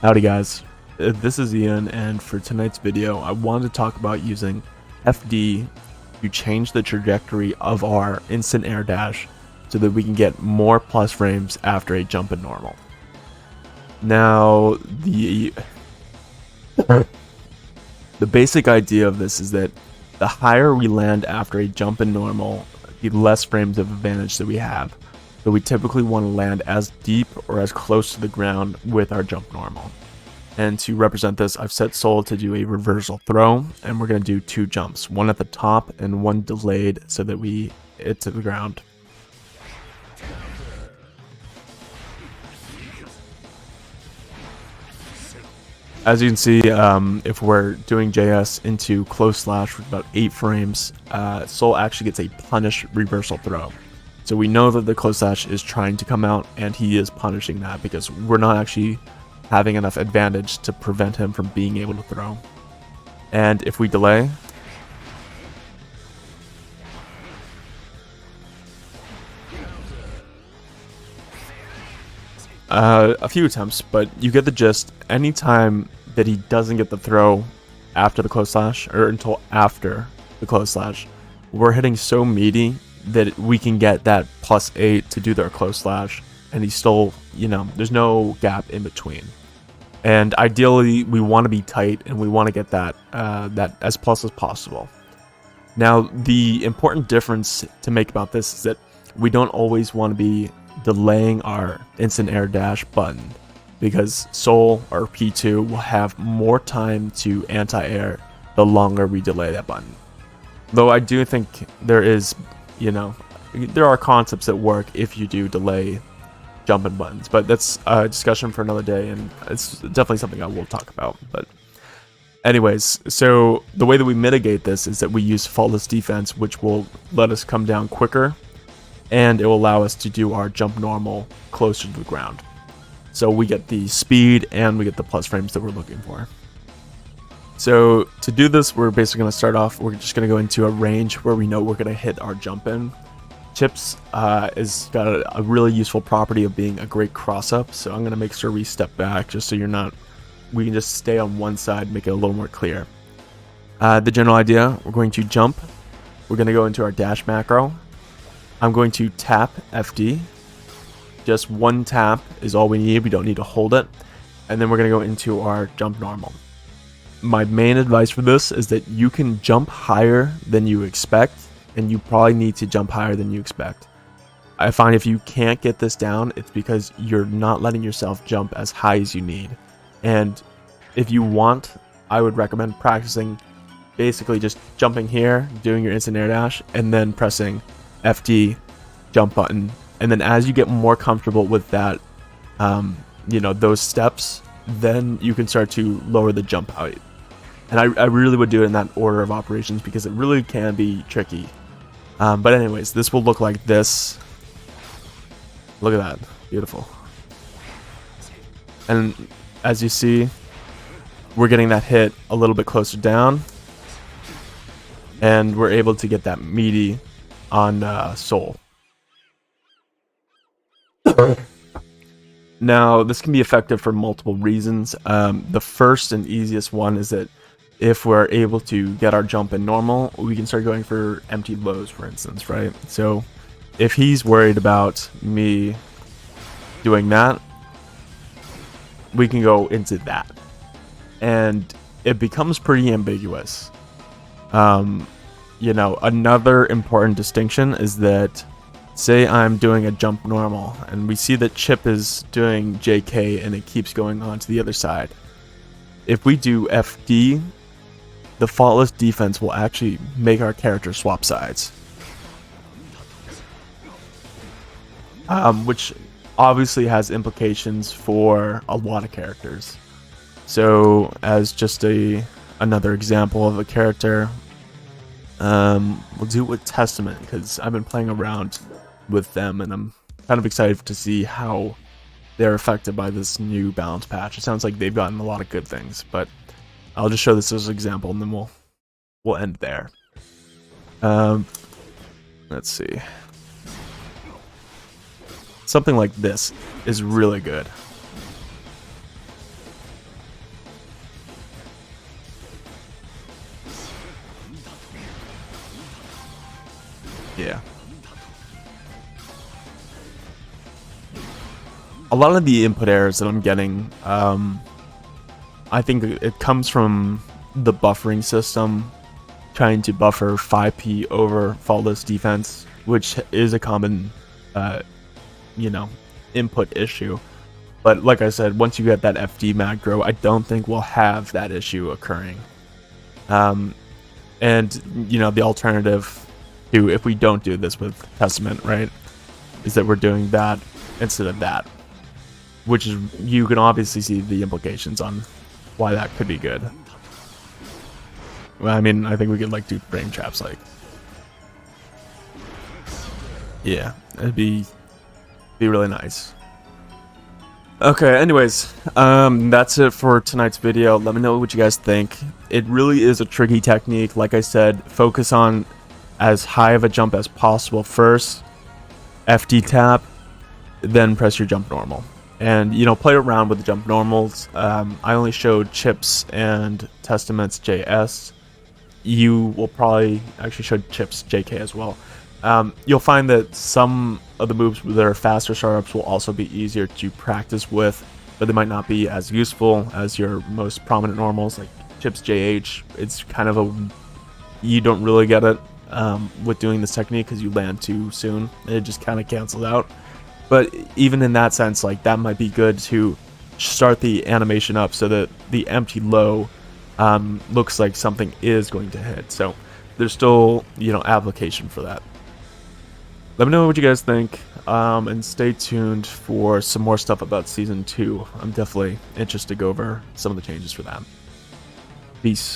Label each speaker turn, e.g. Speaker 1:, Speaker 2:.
Speaker 1: Howdy guys, this is Ian, and for tonight's video I wanted to talk about using FD to change the trajectory of our instant air dash so that we can get more plus frames after a jump in normal. Now the basic idea of this is that the higher we land after a jump in normal, the less frames of advantage that we have. So we typically want to land as deep or as close to the ground with our jump normal. And to represent this, I've set Soul to do a reversal throw, and we're going to do two jumps, one at the top and one delayed so that we hit to the ground. As you can see, if we're doing JS into close slash with about 8 frames, Soul actually gets a punish reversal throw. So we know that the close slash is trying to come out, and he is punishing that because we're not actually having enough advantage to prevent him from being able to throw. And if we delay, a few attempts, but you get the gist. Anytime that he doesn't get the throw after the close slash, or until after the close slash, we're hitting so meaty that we can get that +8 to do their close slash, and he's still, there's no gap in between. And ideally, we want to be tight, and we want to get that that as plus as possible. Now, the important difference to make about this is that we don't always want to be delaying our instant air dash button, because Soul or P2 will have more time to anti-air the longer we delay that button. Though I do think there is, there are concepts that work if you do delay jumping buttons, but that's a discussion for another day, and it's definitely something I will talk about. But anyways, so the way that we mitigate this is that we use faultless defense, which will let us come down quicker, and it will allow us to do our jump normal closer to the ground. So we get the speed and we get the plus frames that we're looking for. So to do this, we're basically going to start off, we're just going to go into a range where we know we're going to hit our jump in. Chips is got a really useful property of being a great cross up, so I'm going to make sure we step back just so we can just stay on one side, make it a little more clear. The general idea, we're going to jump, we're going to go into our dash macro. I'm going to tap FD. Just one tap is all we need, we don't need to hold it. And then we're going to go into our jump normal. My main advice for this is that you can jump higher than you expect, and you probably need to jump higher than you expect. I find if you can't get this down, it's because you're not letting yourself jump as high as you need. And if you want, I would recommend practicing basically just jumping here, doing your instant air dash, and then pressing FD jump button. And then as you get more comfortable with that, those steps, then you can start to lower the jump height. And I really would do it in that order of operations because it really can be tricky. But anyways, this will look like this. Look at that. Beautiful. And as you see, we're getting that hit a little bit closer down. And we're able to get that meaty on Soul. Now, this can be effective for multiple reasons. The first and easiest one is that if we're able to get our jump in normal, we can start going for empty lows, for instance, right? So if he's worried about me doing that, we can go into that. And it becomes pretty ambiguous. Another important distinction is that, say I'm doing a jump normal, and we see that Chip is doing JK and it keeps going on to the other side. If we do FD, the faultless defense will actually make our character swap sides. Which obviously has implications for a lot of characters. So as just another example of a character, we'll do it with Testament, because I've been playing around with them and I'm kind of excited to see how they're affected by this new balance patch. It sounds like they've gotten a lot of good things, but I'll just show this as an example and then we'll end there. Let's see. Something like this is really good. Yeah. A lot of the input errors that I'm getting, I think it comes from the buffering system, trying to buffer 5p over faultless defense, which is a common, input issue. But like I said, once you get that FD macro, I don't think we'll have that issue occurring. And the alternative to if we don't do this with Testament, right, is that we're doing that instead of that, which is, you can obviously see the implications on why that could be good. Well, I mean, I think we could like do frame traps, like, yeah, it'd be really nice. Okay, anyways, that's it for tonight's video. Let me know what you guys think. It really is a tricky technique. Like I said, focus on as high of a jump as possible first, FD tap, then press your jump normal. And, play around with the jump normals. I only showed Chips and Testament's JS. You will probably actually show Chips JK as well. You'll find that some of the moves that are faster startups will also be easier to practice with, but they might not be as useful as your most prominent normals, like Chips JH. It's kind of you don't really get it with doing this technique because you land too soon. It just kind of cancels out. But even in that sense, like, that might be good to start the animation up so that the empty low looks like something is going to hit. So there's still, application for that. Let me know what you guys think, and stay tuned for some more stuff about Season 2. I'm definitely interested to go over some of the changes for that. Peace.